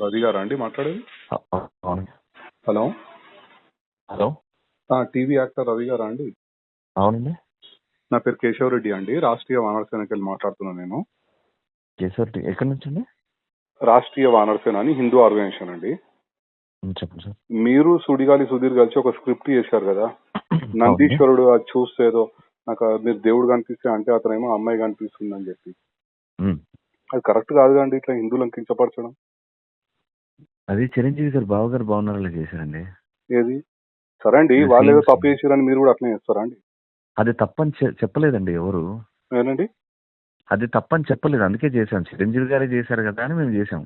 రవి గారా అండి మాట్లాడేది? అవును. Hello hello. TV actor Ravi గారా అండి? అవునండి. నా పేరు కేశవ్ రెడ్డి అండి, రాష్ట్రీయ వానర సేనకి వెళ్ళి మాట్లాడుతున్నాను నేను. కేశవ్ ఎక్కడి నుంచి అండి? రాష్ట్రీయ వానర సేన అని హిందూ ఆర్గనైజేషన్ అండి. చెప్పండి సార్. మీరు సుడిగాలి సుధీర్ కలిసి ఒక స్క్రిప్ట్ చేశారు కదా, నందీశ్వరుడు అది చూస్తే ఏదో నాకు మీరు దేవుడు కనిపిస్తే అంటే అతనేమో అమ్మాయి కనిపిస్తుంది అని చెప్పి. అది కరెక్ట్ కాదు అండి, ఇట్లా హిందువులను కించపరచడం. అది చిరంజీవి గారు బావగారు బాగున్నారని చేశారండి. ఏది సరే అండి, వాళ్ళు ఏదో తప్పు చేశారని మీరు కూడా అట్లనే చేస్తారా అండి? అది తప్పని చెప్పలేదండి ఎవరు. ఏనండి? అది తప్పని చెప్పలేదు, అందుకే చేశాం. చిరంజీవి గారే చేశారు కదా అని మేము చేసాం.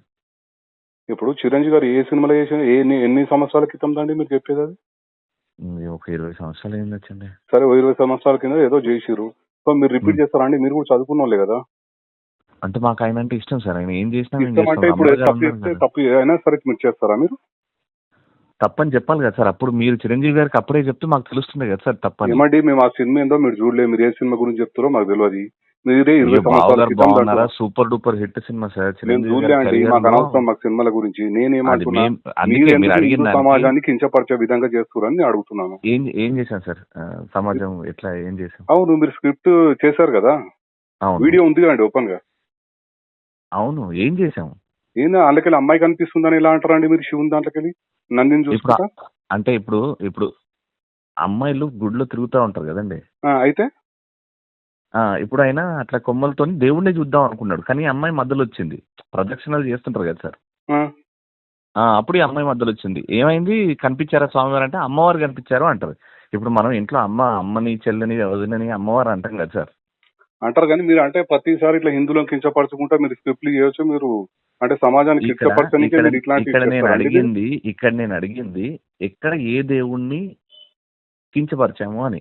ఇప్పుడు చిరంజీవి గారు ఏ సినిమాలో చేసిన ఎన్ని సంవత్సరాల క్రితం అండి మీరు చెప్పేది? అది ఒక 20 సంవత్సరాలు ఏం వచ్చండి. సరే 20 సంవత్సరాల కింద ఏదో చేసిరు, సో మీరు రిపీట్ చేస్తారా అండి? మీరు కూడా చదువుకున్న వాళ్ళే కదా. అంటే మాకు ఆయన అంటే ఇష్టం సార్, ఆయన ఏం చేసినా ఇష్టం అంటే ఇప్పుడు తప్పు అయినా సరే మీరు చేస్తారా? మీరు తప్పని చెప్పాలి కదా సార్. అప్పుడు మీరు చిరంజీవి గారికి అప్పుడే చెప్తే మాకు తెలుస్తుంది కదా సార్ తప్పని. ఏమండి మేము ఆ సినిమా ఏందో మీరు చూడలేదు, మీరు ఏ సినిమా గురించి చెప్తారో మాకు తెలియదు. మీరే 20 సంవత్సరాల క్రితం super duper hit cinema sir. నేను చూడలే అండి, మాకు అనవసరం మాకు సినిమాల గురించి. నేనేమంటున్నా, సమాజాన్ని కించపరిచే విధంగా చేస్తున్నారని అడుగుతున్నాను. ఏం చేశాను సార్ సమాజం ఎట్లా ఏం చేశాను? అవును, మీరు స్క్రిప్ట్ చేశారు కదా, వీడియో ఉంది కదండి ఓపెన్ గా. అవును, ఏం చేసాము? ఏం అందుకెళ్ళి అమ్మాయి కనిపిస్తుందని ఎలా అంటారండి మీరు? శివుని దాంట్లోకెళ్ళి నందిని చూసుకుంటా అంటే ఇప్పుడు అమ్మాయిలు గుడిలో తిరుగుతూ ఉంటారు కదండి. అయితే ఇప్పుడు ఆయన అట్లా కొమ్మలతో దేవుడిని చూద్దాం అనుకున్నాడు, కానీ అమ్మాయి మధ్యలో వచ్చింది. ప్రదక్షిణలు చేస్తుంటారు కదా సార్, అప్పుడు ఈ అమ్మాయి మధ్యలో వచ్చింది. ఏమైంది, కనిపించారా స్వామివారు అంటే అమ్మవారు కనిపించారు అంటారు. ఇప్పుడు మనం ఇంట్లో అమ్మని చెల్లని వదినని అమ్మవారు అంటాం కదా సార్. అంటారు, కానీ మీరు అంటే ప్రతిసారి ఇట్లా హిందువులను కించపరచుకుంటా మీరు స్క్రిప్ట్లు చేయొచ్చు. మీరు అంటే సమాజానికి ఇక్కడ నేను అడిగింది ఎక్కడ ఏ దేవుణ్ణి కించపరిచాము అని.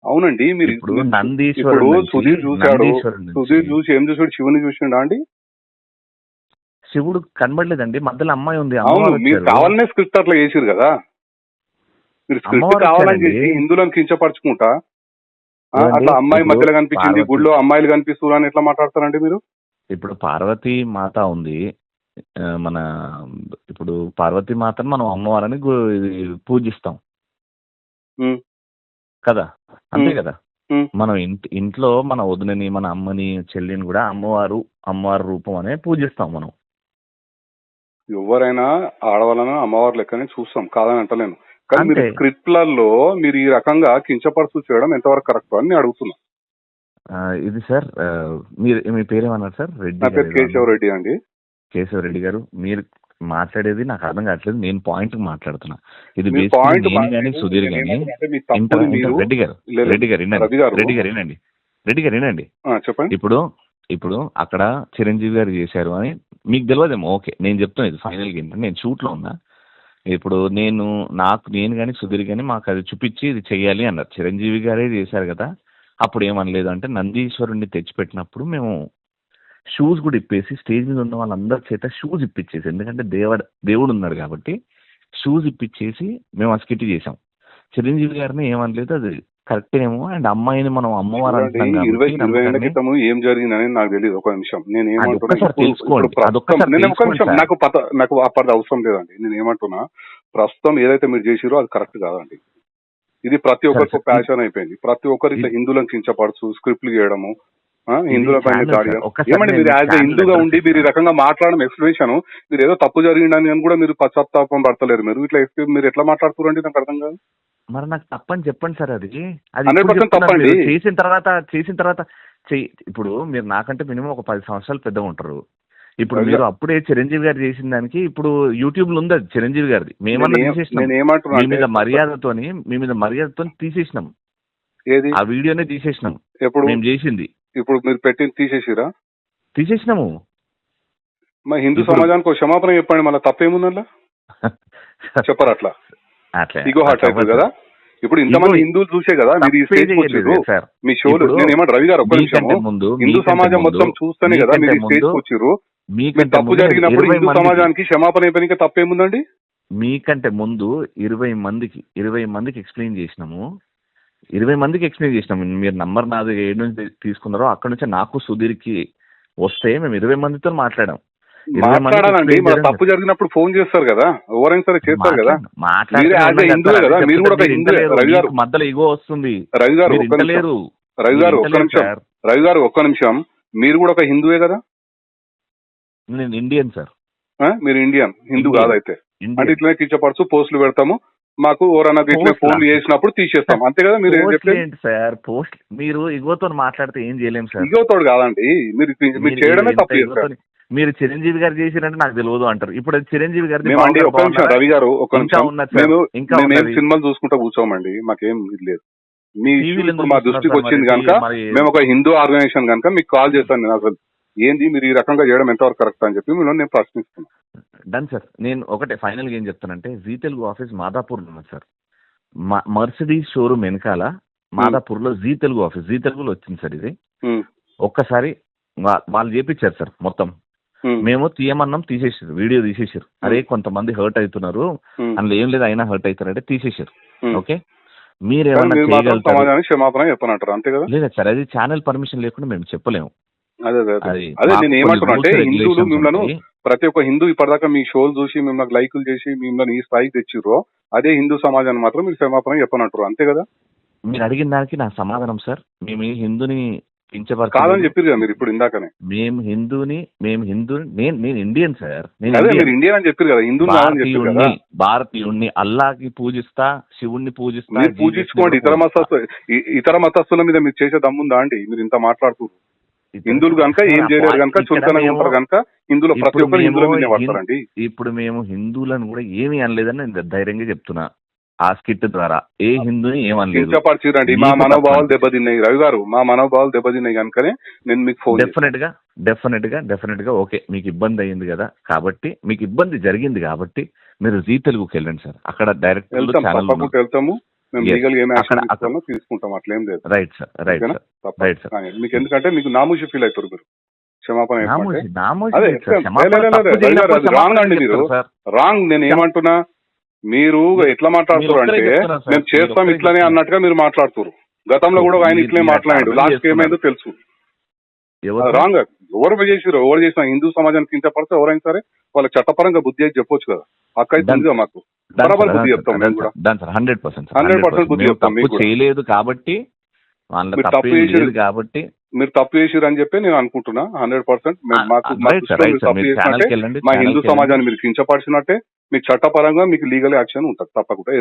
అవునండి, మీరు ఇప్పుడు నందీశ్వరుడు సుధీర్ చూశాడు, సుధీర్ చూసి ఏం చూసాడు? శివుని చూసిండా అండి? శివుడు కనబడలేదండి, మధ్యలో అమ్మాయి ఉంది. అవును, మీరు కావాలనే స్క్రిప్ట్ అట్లా చేసిరు కదా. మీరు స్క్రిప్ట్ కావాలని చేసి హిందువులను కించపరచుకుంటా అట్లా అమ్మాయి మధ్యలో కనిపించింది, గుడిలో అమ్మాయిలు కనిపిస్తున్నారు అని ఎట్లా మాట్లాడతారండి మీరు? ఇప్పుడు పార్వతీ మాత ఉంది మన, ఇప్పుడు పార్వతీ మాతను మనం అమ్మవారని పూజిస్తాం కదా, అంతే కదా. మనం ఇంట్లో మన వదినని మన అమ్మని చెల్లిని కూడా అమ్మవారు రూపం అనే పూజిస్తాం మనం. ఎవరైనా ఆడవాళ్ళని అమ్మవారు లెక్కనే చూస్తాం, కాదని అంటలేను. కానీ మీరు స్క్రిప్ట్లలో మీరు ఈ రకంగా కించపరుచు చేయడం ఎంతవరకు కరెక్ట్ అని అడుగుతున్నా. ఇది సార్ మీ పేరేమన్నారు సార్? రెడ్డి. కేశవ్ రెడ్డి అండి. కేశవ్ రెడ్డి గారు, మీరు మాట్లాడేది నాకు అర్థం కావట్లేదు. నేను పాయింట్ మాట్లాడుతున్నా. ఇది సుధీర్ గాని రెడ్డి గారు వినండి. చెప్పండి. ఇప్పుడు అక్కడ చిరంజీవి గారు చేశారు అని మీకు తెలియదేమో. ఓకే, నేను చెప్తాను. ఇది ఫైనల్ గా ఏంటంటే, నేను షూట్ లో ఉన్నా. ఇప్పుడు నేను కానీ సుధీర్ గాని మాకు అది చూపించి ఇది చెయ్యాలి అన్నారు. చిరంజీవి గారే చేశారు కదా, అప్పుడు ఏమనలేదు. అంటే నందీశ్వరుణ్ణి తెచ్చిపెట్టినప్పుడు మేము షూస్ కూడా ఇప్పేసి స్టేజ్ మీద ఉన్న వాళ్ళందరి చేత షూస్ ఇప్పించేసి, ఎందుకంటే దేవుడు ఉన్నాడు కాబట్టి షూస్ ఇప్పించేసి మేము ఆ స్కిట్ చేసాం. చిరంజీవి గారిని ఏమనలేదు, అది కరెక్ట్ ఏమో. అండ్ అమ్మాయిని మనం అమ్మవారు అంటాం కాబట్టి ఏం జరిగిందని నాకు తెలియదు. ఒక నిమిషం, నేను ఏమంటున్నా, నాకు అప్పటి అవసరం లేదండి. నేను ఏమంటున్నా, ప్రస్తుతం ఏదైతే మీరు చేసిరో అది కరెక్ట్ కాదండి. ఇది ప్రతి ఒక్కరికి ప్యాషన్ అయిపోయింది. ప్రతి ఒక్కరు ఇట్లా హిందువులను కించపరచు స్క్రిప్ట్లు చేయడము, హిందువుల పైన దాడి. ఏమండి, మీరు యాజ్ హిందూగా ఉండి మీరు ఈ రకంగా మాట్లాడడం ఎక్స్ప్లెనేషన్, మీరు ఏదో తప్పు జరిగిందని కూడా మీరు పశ్చాత్తాపం పడతలేరు. మీరు ఇట్లా మీరు ఎట్లా మాట్లాడుతున్నారండి? నాకు అర్థం కాదు. మరి నాకు తప్పని చెప్పండి సార్. అది 100% తప్పండి. చేసిన తర్వాత ఇప్పుడు మీరు నాకంటే మినిమం ఒక 10 సంవత్సరాలు పెద్దగా ఉంటారు. ఇప్పుడు మీరు అప్పుడే చిరంజీవి గారు చేసిన దానికి ఇప్పుడు యూట్యూబ్ లో ఉంది అది చిరంజీవి గారిది. మేమన్నా తీసేసినాం, మీ మీద మర్యాదతో తీసేసినాం. ఆ వీడియోనే తీసేసినాం. ఎప్పుడు మేము చేసింది ఇప్పుడు మీరు పెట్టింది తీసేసినాము. మా హిందూ సమాజానికి క్షమాపణ చెప్పండి, మళ్ళీ తప్పేముందల్లా చెప్పరు. అట్లా ఇగో హార్ట్ అవుతుంది కదా. ఇప్పుడు ఇంతమంది హిందువులు చూసే కదా మీరు ఈ స్టేజ్ వచ్చారు మీ షోలు. నేను ఏమంటారు రవి గారు, ఒక్క నిమిషం, హిందూ సమాజం మొత్తం చూస్తేనే కదా మీరు ఈ స్టేజ్ వచ్చారు. తప్పు జరిగినప్పుడు హిందూ సమాజానికి క్షమాపణ చెప్పడానికి తప్పేముందండి? మీకంటే ముందు 20 మందికి ఎక్స్ప్లెయిన్ చేసినాము. 20 మందికి ఎక్స్ప్లెయిన్ చేసినాము. మీరు నంబర్ నాది ఏడు నుంచి తీసుకున్నారో అక్కడ నుంచే నాకు సుధీర్కి వస్తే మేము 20 మందితో మాట్లాడాం. మాట్లాడాలండి. మన తప్పు జరిగినప్పుడు ఫోన్ చేస్తారు కదా, ఎవరైనా సరే చేస్తారు కదా. మీరు యాజ్ ఏ హిందువే కదా, మీరు కూడా ఒక హిందువే. రవి గారు మధ్యలో ఇగో వస్తుంది. రవి గారు ఒక్క నిమిషం, రవి గారు ఒక్క నిమిషం, రవి గారు ఒక్క నిమిషం. మీరు కూడా ఒక హిందువే కదా? నేను ఇండియన్ సార్. మీరు ఇండియన్, హిందూ కాదైతే. అంటే ఇట్లనే కించపరచు పోస్టులు పెడతాము, మాకు ఎవరన్నా ఇట్లా ఫోన్లు చేసినప్పుడు తీసేస్తాం, అంతే కదా? మీరు ఏం చెప్పలేదు సార్. పోస్ట్ మీరు ఇగోతో మాట్లాడితే ఏం చేయలేము సార్. ఇగోతోడు కాదండి, మీరు చేయడమే తప్పు చేస్తారు. మీరు చిరంజీవి గారు చేసిరంటే నాకు తెలియదు అంటారు. ఇప్పుడు చిరంజీవి గారు ఒక్క నిమిషం రవి గారు, ఒక్క నిమిషం. మేము సినిమాలు చూసుకుంటా కూర్చోమండి, మాకేం ఇది లేదు. మీ ఇప్పుడు మా దృష్టికి వచ్చింది కనుక మేము ఒక హిందూ ఆర్గనైజేషన్ కనుక మీకు కాల్ చేస్తాను. నేను అసలు ఏంది మీరు ఈ రకంగా చేయడం ఎంతవరకు కరెక్ట్ అని చెప్పి నేను ప్రశ్నిస్తున్నాను. Done sir. నేను ఒకటే ఫైనల్ గా ఏం చెప్తానంటే, జీ తెలుగు ఆఫీస్ మాదాపూర్ లో ఉంది సార్. మర్సిడీస్ షోరూమ్ వెనకాల మాదాపూర్ లో జీ తెలుగు ఆఫీస్, జీ తెలుగులో వచ్చింది సార్ ఇది. ఒక్కసారి వాళ్ళు చేపించారు సార్ మొత్తం. మేము తీయమన్నాం, తీసేసారు, వీడియో తీసేసారు. అరే కొంతమంది హర్ట్ అవుతున్నారు, అందులో ఏం లేదు అయినా హర్ట్ అవుతారంటే తీసేసారు. ఓకే, మీరేమన్నా క్షమాపణ చెప్పనంటారు అంతే కదా? లేదా సార్, అది ఛానల్ పర్మిషన్ లేకుండా మేము చెప్పలేము. అదే నేను ఏమంటున్నా అంటే, హిందువులు మిమ్మల్ని ప్రతి ఒక్క హిందూ ఇప్పటిదాకా మీ షోలు చూసి మిమ్మల్ని లైకులు చేసి మిమ్మల్ని ఈ స్థాయికి తెచ్చిర్రో, అదే హిందూ సమాజాన్ని మాత్రం మీరు క్షమాపణ చెప్పనంటారు అంతే కదా? మీరు అడిగిన దానికి నా సమాధానం సార్, మేము హిందూని కాదని చెప్పారు కదా మీరు ఇప్పుడు ఇందాకనే. మేము హిందూని నేను ఇండియన్ సార్. మీరు ఇండియన్ అని చెప్పారు కదా, హిందూ భారతీయుణ్ణి అల్లాకి పూజిస్తా, శివుణ్ణి పూజిస్తా. మీరు పూజించుకోండి. ఇతర మతస్థుల మీద మీరు చేసే దమ్ముందా అండి? మీరు ఇంత మాట్లాడుతున్నారు. హిందువులు కనుక ఏం చేయలేరు కనుక, చులకనగా ఉంటారు కనుక హిందువులు ప్రతి ఒక్కరు హిందువుల మీద పడతారండి. ఇప్పుడు మేము హిందువులను కూడా ఏమీ అనలేదని నేను ధైర్యంగా చెప్తున్నా. ఆ స్కిట్ ద్వారా ఏ హిందూని ఏమనలేదు. కించపరిచిరండి, మా మనోభావాలు దెబ్బతిన్నాయి రవి గారు, మా మనోభావాలు దెబ్బతిన్నాయి కనుకనే నేను మీకు ఫోన్. డెఫినెట్ గా ఓకే, మీకు ఇబ్బంది అయ్యింది కదా, కాబట్టి మీకు ఇబ్బంది జరిగింది కాబట్టి మీరు జీ తెలుగుకి వెళ్ళండి సార్. అక్కడ డైరెక్ట్ వెళ్తాము, మేము లీగల్ ఏం యాక్షన్ తీసుకుంటాం, అట్లేం లేదు. Right sir. మీకు ఎందుకంటే మీకు నామూషి ఫీల్ అవుతారు మీరు. క్షమాపణ రాంగ్ అండి, మీరు రాంగ్. నేను ఏమంటున్నా, మీరు ఎట్లా మాట్లాడుతున్నారు అంటే మేము చేస్తాం ఇట్లానే అన్నట్టుగా మీరు మాట్లాడుతున్నారు. గతంలో కూడా ఆయన ఇట్లే మాట్లాడాడు, లాస్ట్ ఏమైందో తెలుసు. రాంగ్. ఎవరు చేసినా హిందూ సమాజానికి కించపడితే ఎవరైనా సరే వాళ్ళకి చట్టపరంగా బుద్ధి అయితే చెప్పొచ్చు కదా. హక్కు అయితే ఉంది మాకు, బరాబర్ బుద్ధి చెప్తాం మేము కూడా. 100% బుద్ధి చెప్తాం. మీకు చేయలేదు కాబట్టి, మీరు తప్పు చేసిరు అని చెప్పి నేను అనుకుంటున్నా. 100% మా హిందూ సమాజాన్ని మీరు కించపరిచినట్టే, మీకు చట్టపరంగా మీకు లీగల్ యాక్షన్ ఉంటుంది తప్పకుండా.